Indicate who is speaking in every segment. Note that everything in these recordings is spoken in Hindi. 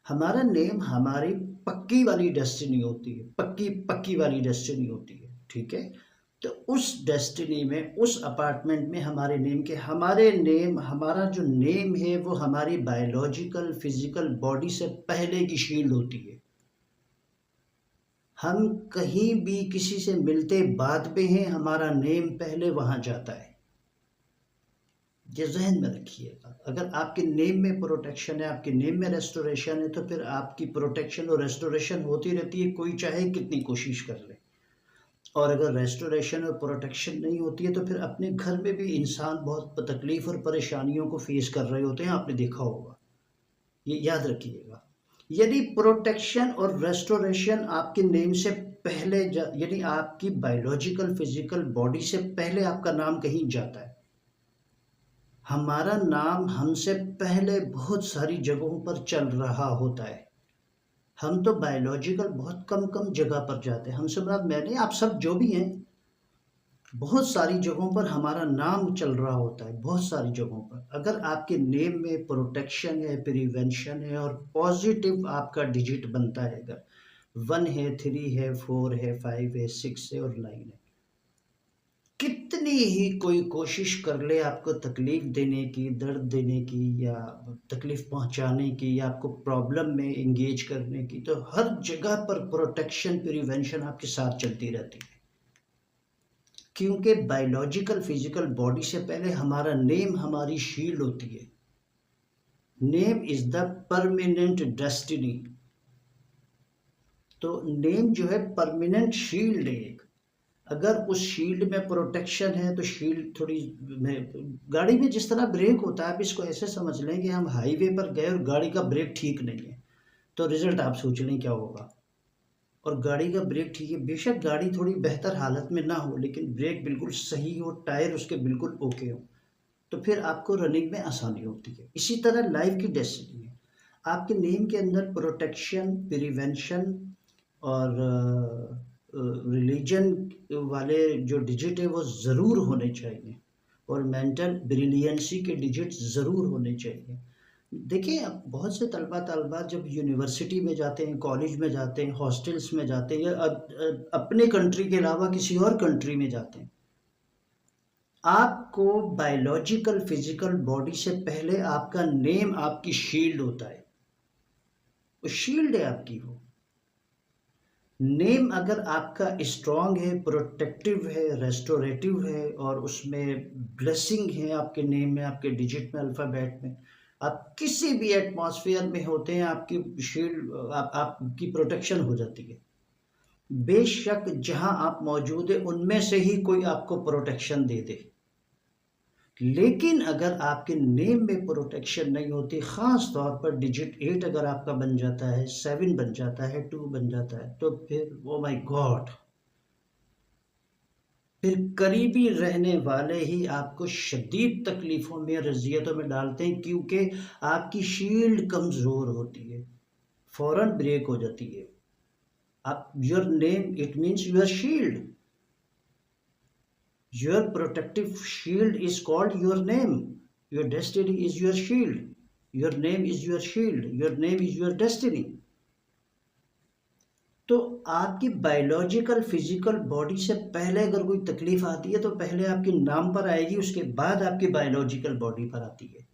Speaker 1: हमारा नेम हमारी पक्की वाली डेस्टिनी होती है, पक्की पक्की वाली डेस्टिनी होती है, ठीक है। तो उस डेस्टिनी में, उस अपार्टमेंट में हमारे नेम, हमारा जो नेम है वो हमारी बायोलॉजिकल फिजिकल बॉडी से पहले की शील्ड होती है। हम कहीं भी किसी से मिलते बाद में हैं, हमारा नेम पहले वहां जाता है। ये जहन में रखिएगा। अगर आपके नेम में प्रोटेक्शन है, आपके नेम में रेस्टोरेशन है, तो फिर आपकी प्रोटेक्शन और रेस्टोरेशन होती रहती है, कोई चाहे कितनी कोशिश कर ले। और अगर रेस्टोरेशन और प्रोटेक्शन नहीं होती है तो फिर अपने घर में भी इंसान बहुत तकलीफ और परेशानियों को फेस कर रहे होते हैं, आपने देखा होगा। ये याद रखिएगा। यदि प्रोटेक्शन और रेस्टोरेशन आपके नेम से पहले यानी आपकी बायोलॉजिकल फिजिकल बॉडी से पहले आपका नाम कहीं जाता है, हमारा नाम हमसे पहले बहुत सारी जगहों पर चल रहा होता है। हम तो बायोलॉजिकल बहुत कम कम जगह पर जाते हैं, हमसे मुराद मैंने, आप सब जो भी हैं, बहुत सारी जगहों पर हमारा नाम चल रहा होता है, बहुत सारी जगहों पर। अगर आपके नेम में प्रोटेक्शन है, प्रिवेंशन है और पॉजिटिव आपका डिजिट बनता है, अगर 1 है, 3 है, 4 है, 5 है, 6 है और 9 है, कितनी ही कोई कोशिश कर ले आपको तकलीफ देने की, दर्द देने की या तकलीफ पहुंचाने की या आपको प्रॉब्लम में इंगेज करने की, तो हर जगह पर प्रोटेक्शन प्रिवेंशन आपके साथ चलती रहती है। क्योंकि बायोलॉजिकल फिजिकल बॉडी से पहले हमारा नेम हमारी शील्ड होती है। Name is the permanent destiny. तो नेम जो है परमानेंट शील्ड है। अगर उस शील्ड में प्रोटेक्शन है तो शील्ड थोड़ी, गाड़ी में जिस तरह ब्रेक होता है, आप इसको ऐसे समझ लें कि हम हाईवे पर गए और गाड़ी का ब्रेक ठीक नहीं है, तो रिजल्ट आप सोच लें क्या होगा। और गाड़ी का ब्रेक ठीक है, बेशक गाड़ी थोड़ी बेहतर हालत में ना हो, लेकिन ब्रेक बिल्कुल सही हो, टायर उसके बिल्कुल ओके हो, तो फिर आपको रनिंग में आसानी होती है। इसी तरह लाइफ की डेस्टिनी है, आपके नेम के अंदर प्रोटेक्शन, प्रिवेंशन और रिलीजन वाले जो डिजिट है वो ज़रूर होने चाहिए, और मेंटल ब्रिलियंसी के डिजिट ज़रूर होने चाहिए। देखिए, अब बहुत से तलबा जब यूनिवर्सिटी में जाते हैं, कॉलेज में जाते हैं, हॉस्टल्स में जाते हैं, या अपने कंट्री के अलावा किसी और कंट्री में जाते हैं, आपको बायोलॉजिकल फिजिकल बॉडी से पहले आपका नेम आपकी शील्ड होता है। वो शील्ड है आपकी। वो नेम अगर आपका स्ट्रांग है, प्रोटेक्टिव है, रेस्टोरेटिव है और उसमें ब्लेसिंग है आपके नेम में, आपके डिजिट में, अल्फ़ाबेट में, आप किसी भी एटमॉस्फेयर में होते हैं, आपकी शील्ड, आपकी प्रोटेक्शन हो जाती है। बेशक जहां आप मौजूद है उनमें से ही कोई आपको प्रोटेक्शन दे दे, लेकिन अगर आपके नेम में प्रोटेक्शन नहीं होती, ख़ास तौर पर डिजिट 8 अगर आपका बन जाता है, 7 बन जाता है, 2 बन जाता है, तो फिर ओ माय गॉड, फिर करीबी रहने वाले ही आपको शदीद तकलीफ़ों में, रज़ियतों में डालते हैं, क्योंकि आपकी शील्ड कमज़ोर होती है, फ़ौरन ब्रेक हो जाती है। आप, your name it means your shield, your protective shield is called your name. Your destiny is your shield. Your name is your shield. Your name is your destiny. तो आपकी बायोलॉजिकल फिजिकल बॉडी से पहले अगर कोई तकलीफ आती है तो पहले आपके नाम पर आएगी, उसके बाद आपकी बायोलॉजिकल बॉडी पर आती है।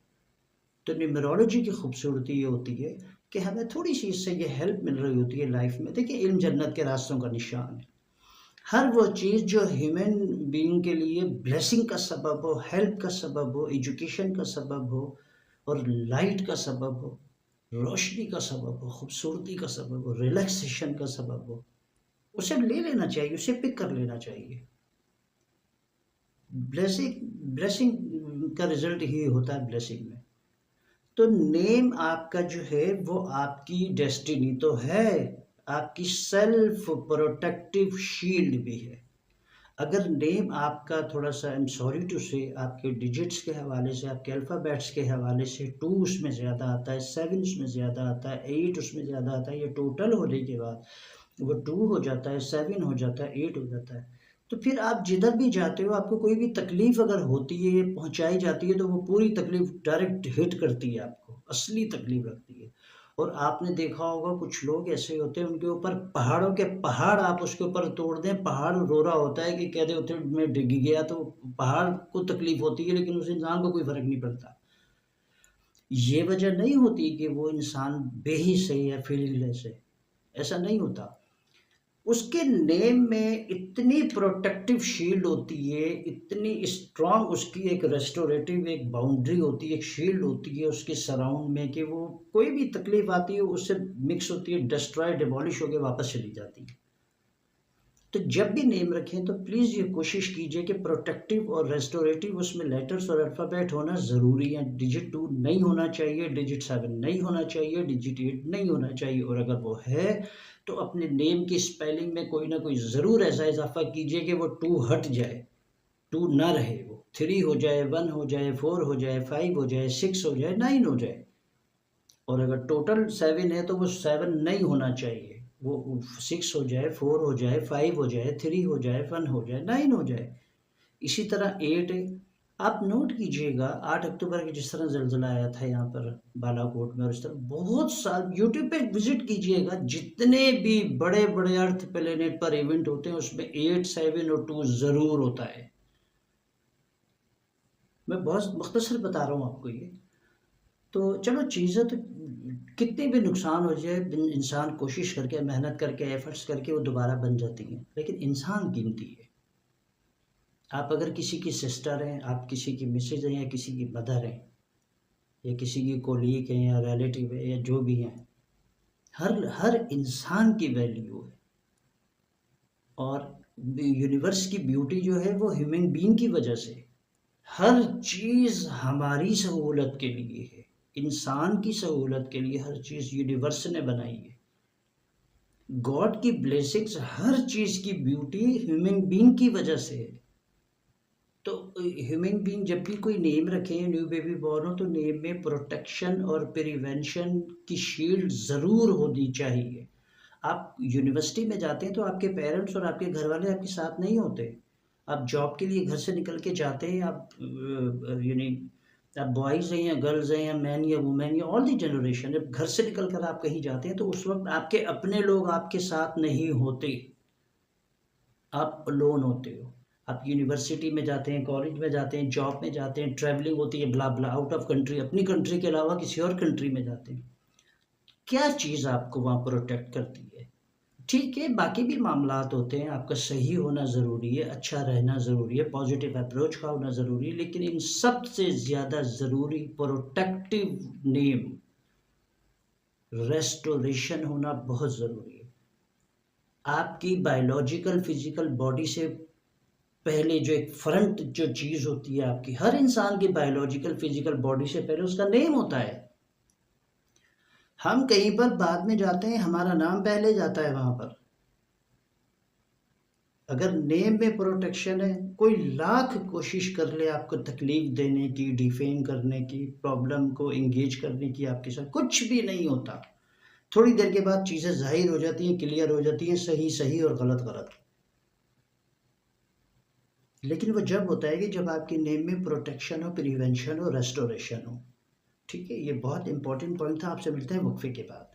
Speaker 1: तो न्यूमरोलॉजी की खूबसूरती ये होती है कि हमें थोड़ी सी इससे ये हेल्प मिल रही होती है लाइफ में। देखिए, इल्म जन्नत के रास्तों का निशान है। हर वो चीज़ जो ह्यूमन बीइंग के लिए ब्लेसिंग का सबब हो, हेल्प का सबब हो, एजुकेशन का सबब हो और लाइट का सबब हो, रोशनी का सबब हो, खूबसूरती का सबब हो, रिलैक्सेशन का सबब हो, उसे ले लेना चाहिए, उसे पिक कर लेना चाहिए। ब्लेसिंग ब्लेसिंग का रिजल्ट ही होता है ब्लेसिंग में। तो नेम आपका जो है वो आपकी डेस्टिनी तो है, आपकी सेल्फ प्रोटेक्टिव शील्ड भी है। अगर नेम आपका थोड़ा सा, आई एम सॉरी टू से, आपके डिजिट्स के हवाले से, आपके अल्फ़ाबेट्स के हवाले से 2 उसमें ज़्यादा आता है, 7 उसमें ज़्यादा आता है, 8 उसमें ज़्यादा आता है, ये टोटल होने के बाद वो 2 हो जाता है, 7 हो जाता है, 8 हो जाता है, तो फिर आप जिधर भी जाते हो, आपको कोई भी तकलीफ़ अगर होती है, पहुंचाई जाती है, तो वो पूरी तकलीफ़ डायरेक्ट हिट करती है, आपको असली तकलीफ़ लगती है। और आपने देखा होगा कुछ लोग ऐसे होते हैं, उनके ऊपर पहाड़ों के पहाड़ आप उसके ऊपर तोड़ दें, पहाड़ रो रहा होता है कि कह रहे होते हैं मैं डिग गया, तो पहाड़ को तकलीफ होती है लेकिन उस इंसान को कोई फ़र्क नहीं पड़ता। ये वजह नहीं होती कि वो इंसान बेहिस है या फीलिंगलेस है, ऐसा नहीं होता। उसके नेम में इतनी प्रोटेक्टिव शील्ड होती है, इतनी स्ट्रॉन्ग उसकी एक रेस्टोरेटिव एक बाउंड्री होती है, एक शील्ड होती है उसके सराउंड में कि वो कोई भी तकलीफ आती है उससे मिक्स होती है, डिस्ट्रॉय डिमोलिश होकर वापस चली जाती है। तो जब भी नेम रखें तो प्लीज़ ये कोशिश कीजिए कि प्रोटेक्टिव और रेस्टोरेटिव उसमें लेटर्स और अल्फ़ाबेट होना ज़रूरी है। डिजिट 2 नहीं होना चाहिए, डिजिट 7 नहीं होना चाहिए, डिजिट 8 नहीं होना चाहिए, और अगर वो है तो अपने नेम की स्पेलिंग में कोई ना कोई ज़रूर ऐसा इजाफा कीजिए कि वो 2 हट जाए, 2 ना रहे, वो 3 हो जाए, 1 हो जाए, 4 हो जाए, 5 हो जाए, 6 हो जाए, 9 हो जाए। और अगर टोटल 7 है तो वो 7 नहीं होना चाहिए, वो 6 हो जाए, 4 हो जाए, 5 हो जाए, 3 हो जाए, 1 हो जाए, 9 हो जाए। इसी तरह 8 है। आप नोट कीजिएगा 8 अक्टूबर के जिस तरह ज़लज़ला आया था यहाँ पर बालाकोट में, और इस तरह बहुत साल यूट्यूब पे विजिट कीजिएगा, जितने भी बड़े बड़े अर्थ प्लेनेट पर इवेंट होते हैं उसमें 8, 7 और 2 ज़रूर होता है। मैं बहुत मुख्तसर बता रहा हूँ आपको ये। तो चलो चीज़ें तो कितने भी नुकसान हो जाए, इंसान कोशिश करके मेहनत करके एफर्ट्स करके वो दोबारा बन जाती हैं, लेकिन इंसान कीमती है। आप अगर किसी की सिस्टर हैं, आप किसी की मिसेज हैं, या किसी की मदर हैं, या किसी की कोलीग हैं, या रिलेटिव है, या जो भी हैं, हर हर इंसान की वैल्यू है। और यूनिवर्स की ब्यूटी जो है वो ह्यूमन बीइंग की वजह से, हर चीज़ हमारी सहूलत के लिए है, इंसान की सहूलत के लिए हर चीज़ यूनिवर्स ने बनाई है। गॉड की ब्लेसिंग्स, हर चीज़ की ब्यूटी ह्यूमन बीइंग की वजह से है। तो ह्यूमन बीइंग जब भी कोई नेम रखें, न्यू बेबी बॉर्न हो, तो नेम में प्रोटेक्शन और प्रिवेंशन की शील्ड ज़रूर होनी चाहिए। आप यूनिवर्सिटी में जाते हैं तो आपके पेरेंट्स और आपके घर वाले आपके साथ नहीं होते। आप जॉब के लिए घर से निकल के जाते हैं, आप यानी आप बॉयज़ हैं या गर्ल्स हैं या मैन या वुमेन या ऑल दी जनरेशन, जब घर से निकल कर आप कहीं जाते हैं तो उस वक्त आपके अपने लोग आपके साथ नहीं होते, आप अलोन होते हो। आप यूनिवर्सिटी में जाते हैं, कॉलेज में जाते हैं, जॉब में जाते हैं, ट्रैवलिंग होती है, ब्ला ब्ला, आउट ऑफ कंट्री, अपनी कंट्री के अलावा किसी और कंट्री में जाते हैं। क्या चीज़ आपको वहाँ प्रोटेक्ट करती है? ठीक है, बाकी भी मामलात होते हैं, आपका सही होना ज़रूरी है, अच्छा रहना ज़रूरी है, पॉजिटिव अप्रोच का होना ज़रूरी है, लेकिन इन सब से ज़्यादा ज़रूरी प्रोटेक्टिव नेम, रेस्टोरेशन होना बहुत ज़रूरी है। आपकी बायोलॉजिकल फिजिकल बॉडी से पहले जो एक फ्रंट जो चीज़ होती है आपकी, हर इंसान की बायोलॉजिकल फिजिकल बॉडी से पहले उसका नेम होता है। हम कहीं पर बाद में जाते हैं, हमारा नाम पहले जाता है वहां पर। अगर नेम में प्रोटेक्शन है, कोई लाख कोशिश कर ले आपको तकलीफ देने की, डिफेम करने की, प्रॉब्लम को इंगेज करने की, आपके साथ कुछ भी नहीं होता। थोड़ी देर के बाद चीज़ें जाहिर हो जाती हैं, क्लियर हो जाती हैं, सही सही और गलत गलत। लेकिन वो जब होता है कि जब आपके नेम में प्रोटेक्शन हो, प्रिवेंशन हो, रेस्टोरेशन हो। ठीक है, ये बहुत इंपॉर्टेंट पॉइंट था। आपसे मिलते हैं वक्फे के बाद।